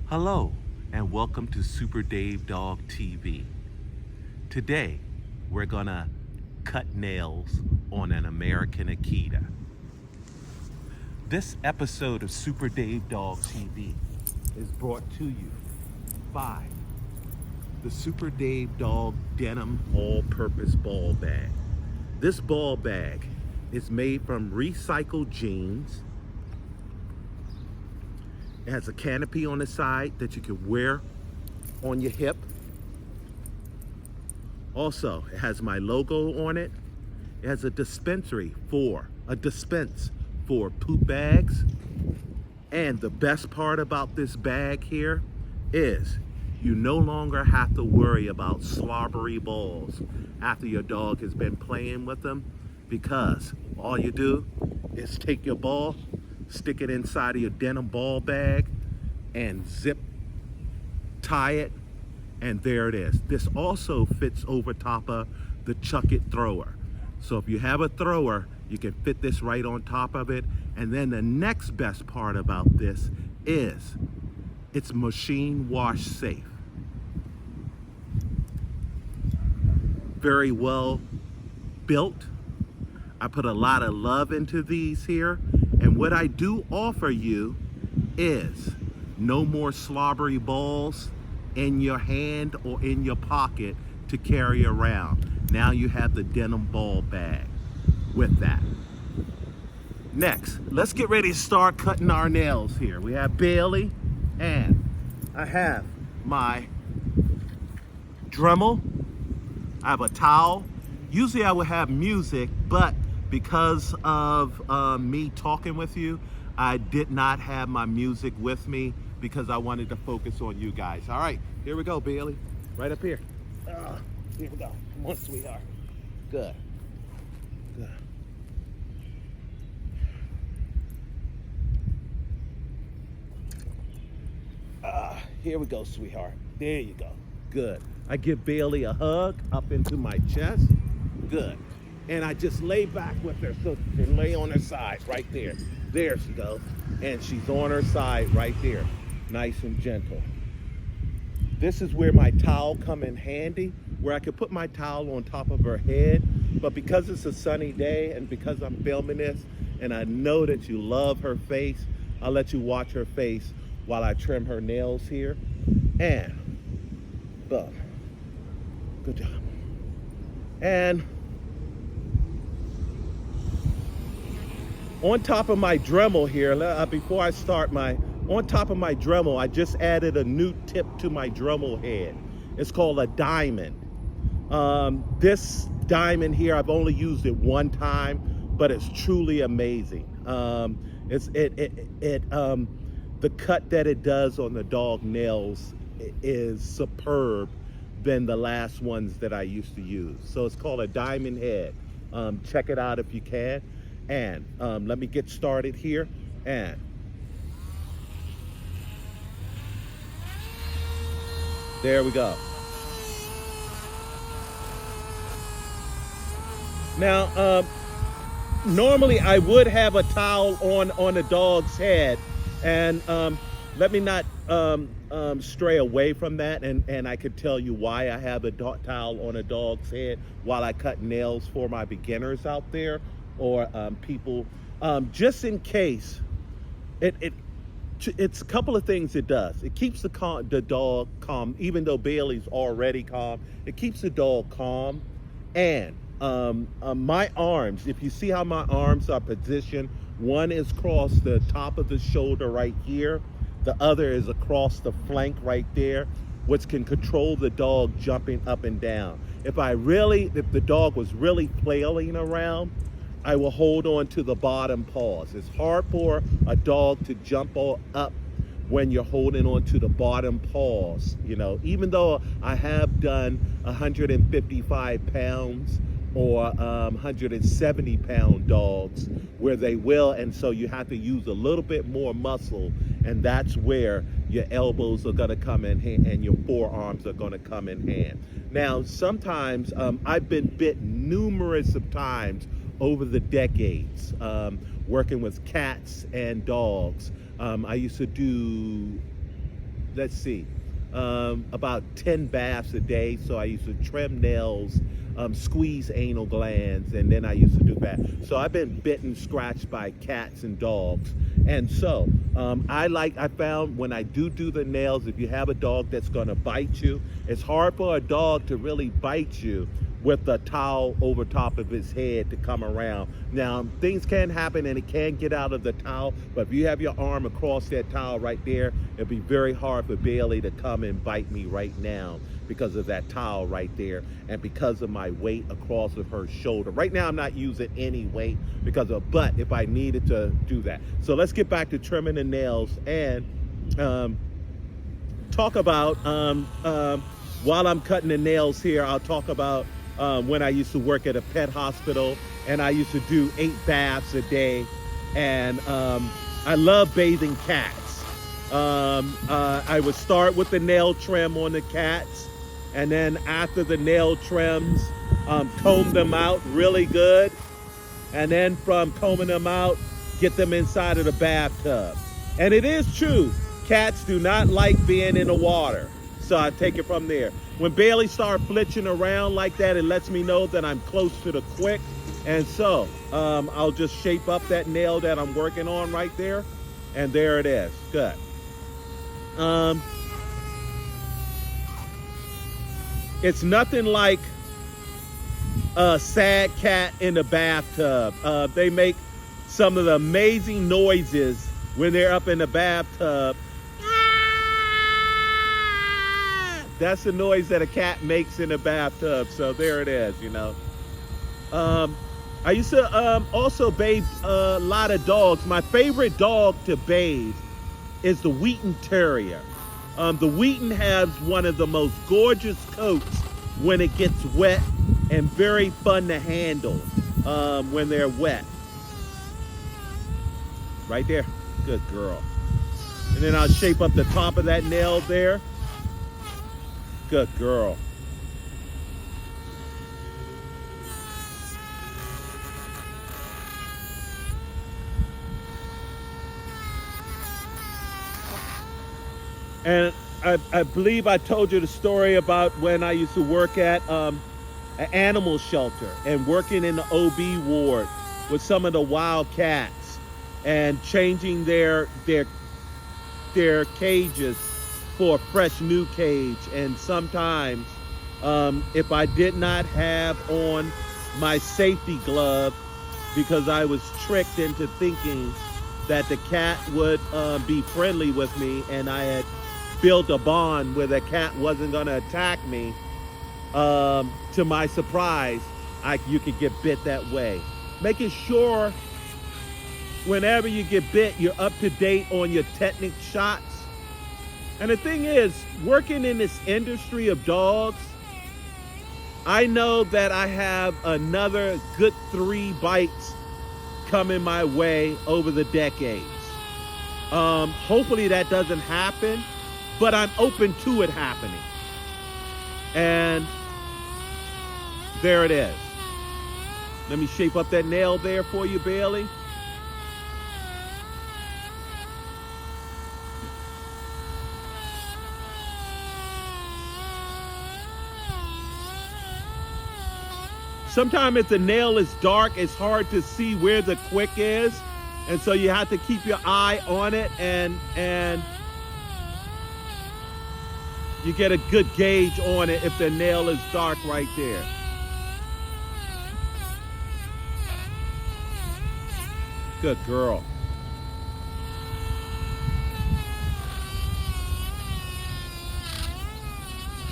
Hello, and welcome to Super Dave Dog TV. Today, we're gonna cut nails on an American Akita. This episode of Super Dave Dog TV is brought to you by the Super Dave Dog Denim All-Purpose Ball Bag. This ball bag is made from recycled jeans. It has a canopy on the side that you can wear on your hip. Also, it has my logo on it. It has a dispense for poop bags. And the best part about this bag here is you no longer have to worry about slobbery balls after your dog has been playing with them, because all you do is take your ball, stick it inside of your denim ball bag, and zip tie it, and there it is. This also fits over top of the Chuck It thrower. So if you have a thrower, you can fit this right on top of it. And then the next best part about this is it's machine wash safe. Very well built. I put a lot of love into these here. And what I do offer you is no more slobbery balls in your hand or in your pocket to carry around. Now you have the denim ball bag with that. Next, let's get ready to start cutting our nails here. We have Bailey, and I have my Dremel. I have a towel. Usually I would have music, but because of me talking with you, I did not have my music with me because I wanted to focus on you guys. All right, here we go, Bailey. Right up here. Here we go. Come on, sweetheart. Good. Good. Here we go, sweetheart. There you go. Good. I give Bailey a hug up into my chest. Good. And I just lay back with her so she can lay on her side right there. There she goes. And she's on her side right there. Nice and gentle. This is where my towel come in handy, where I could put my towel on top of her head. But because it's a sunny day and because I'm filming this and I know that you love her face, I'll let you watch her face while I trim her nails here. And boom. Good job. And on top of my Dremel here, before I start on top of my Dremel, I just added a new tip to my Dremel head. It's called a diamond. This diamond here, I've only used it one time, but it's truly amazing. The cut that it does on the dog nails is superb than the last ones that I used to use. So it's called a diamond head. Check it out if you can. And let me get started here. And there we go. Now, normally I would have a towel on a dog's head, and let me not stray away from that, and I could tell you why I have a towel on a dog's head while I cut nails for my beginners out there, or people, just in case. It's a couple of things it does. It keeps the dog calm, even though Bailey's already calm. It keeps the dog calm. And my arms, if you see how my arms are positioned, one is across the top of the shoulder right here. The other is across the flank right there, which can control the dog jumping up and down. If the dog was really flailing around, I will hold on to the bottom paws. It's hard for a dog to jump up when you're holding on to the bottom paws. You know, even though I have done 155 pounds or 170 pound dogs where they will, and so you have to use a little bit more muscle, and that's where your elbows are gonna come in hand and your forearms are gonna come in hand. Now, sometimes I've been bit numerous of times over the decades, working with cats and dogs. I used to do let's see, about 10 baths a day. So I used to trim nails, squeeze anal glands, and then I used to do that. So I've been bitten, scratched by cats and dogs. And so I found when I do the nails, if you have a dog that's going to bite you, it's hard for a dog to really bite you with a towel over top of his head to come around. Now, things can happen and it can get out of the towel, but if you have your arm across that towel right there, it'd be very hard for Bailey to come and bite me right now because of that towel right there and because of my weight across of her shoulder. Right now, I'm not using any weight because of, but if I needed to do that. So let's get back to trimming the nails and talk about, while I'm cutting the nails here, I'll talk about when I used to work at a pet hospital and I used to do 8 baths a day. And I love bathing cats. I would start with the nail trim on the cats. And then after the nail trims, comb them out really good. And then from combing them out, get them inside of the bathtub. And it is true, cats do not like being in the water. So I take it from there. When Bailey starts flitching around like that, it lets me know that I'm close to the quick. And so I'll just shape up that nail that I'm working on right there. And there it is. Good. It's nothing like a sad cat in the bathtub. They make some of the amazing noises when they're up in the bathtub. That's the noise that a cat makes in the bathtub. So there it is, you know. I used to also bathe a lot of dogs. My favorite dog to bathe is the Wheaten Terrier. The Wheaten has one of the most gorgeous coats when it gets wet and very fun to handle when they're wet. Right there. Good girl. And then I'll shape up the top of that nail there. Good girl. And I believe I told you the story about when I used to work at an animal shelter and working in the OB ward with some of the wild cats and changing their cages for a fresh new cage. And sometimes if I did not have on my safety glove because I was tricked into thinking that the cat would be friendly with me and I had built a bond where the cat wasn't going to attack me, to my surprise, you could get bit that way. Making sure whenever you get bit, you're up to date on your tetanus shots. And the thing is, working in this industry of dogs, I know that I have another good 3 bites coming my way over the decades. Hopefully that doesn't happen, but I'm open to it happening. And there it is. Let me shape up that nail there for you, Bailey. Sometimes if the nail is dark, it's hard to see where the quick is. And so you have to keep your eye on it and you get a good gauge on it if the nail is dark right there. Good girl.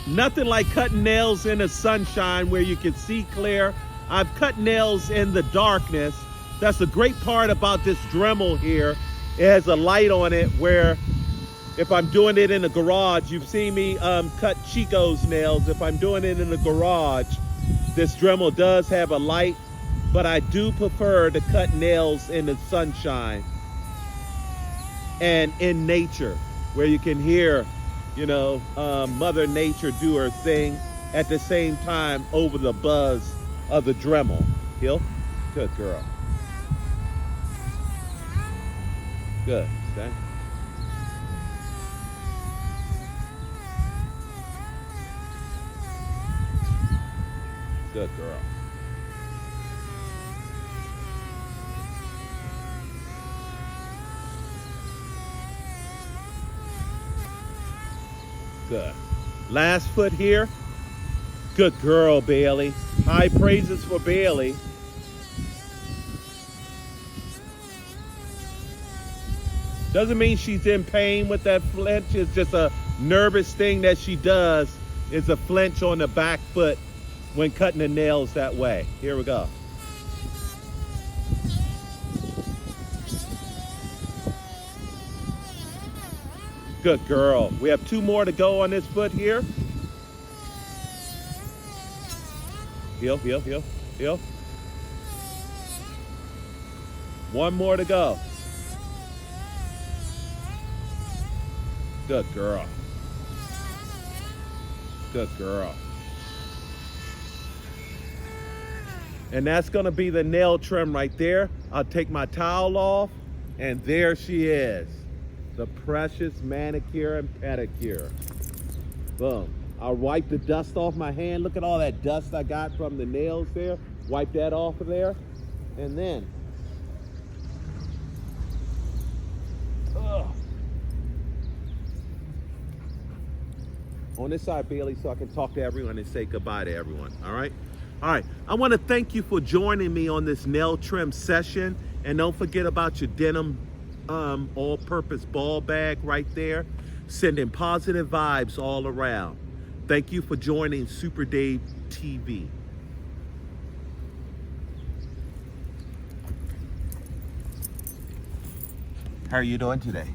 Nothing like cutting nails in the sunshine where you can see clear. I've cut nails in the darkness. That's the great part about this Dremel here. It has a light on it where if I'm doing it in the garage, you've seen me cut Chico's nails. If I'm doing it in the garage, this Dremel does have a light, but I do prefer to cut nails in the sunshine and in nature where you can hear, you know, Mother Nature do her thing at the same time over the buzz of the Dremel. Hill? Good girl. Good. Okay. Good girl. Good. Last foot here. Good girl, Bailey. High praises for Bailey. Doesn't mean she's in pain with that flinch. It's just a nervous thing that she does. Is a flinch on the back foot when cutting the nails that way. Here we go. Good girl. We have 2 more to go on this foot here. Heel, heel, heel, heel. 1 more to go. Good girl. Good girl. And that's gonna be the nail trim right there. I'll take my towel off, and there she is. The precious manicure and pedicure. Boom. I'll wipe the dust off my hand. Look at all that dust I got from the nails there. Wipe that off of there. And then, on this side, Bailey, so I can talk to everyone and say goodbye to everyone, all right? All right, I wanna thank you for joining me on this nail trim session. And don't forget about your denim all-purpose ball bag right there, sending positive vibes all around. Thank you for joining Super Dave TV. How are you doing today?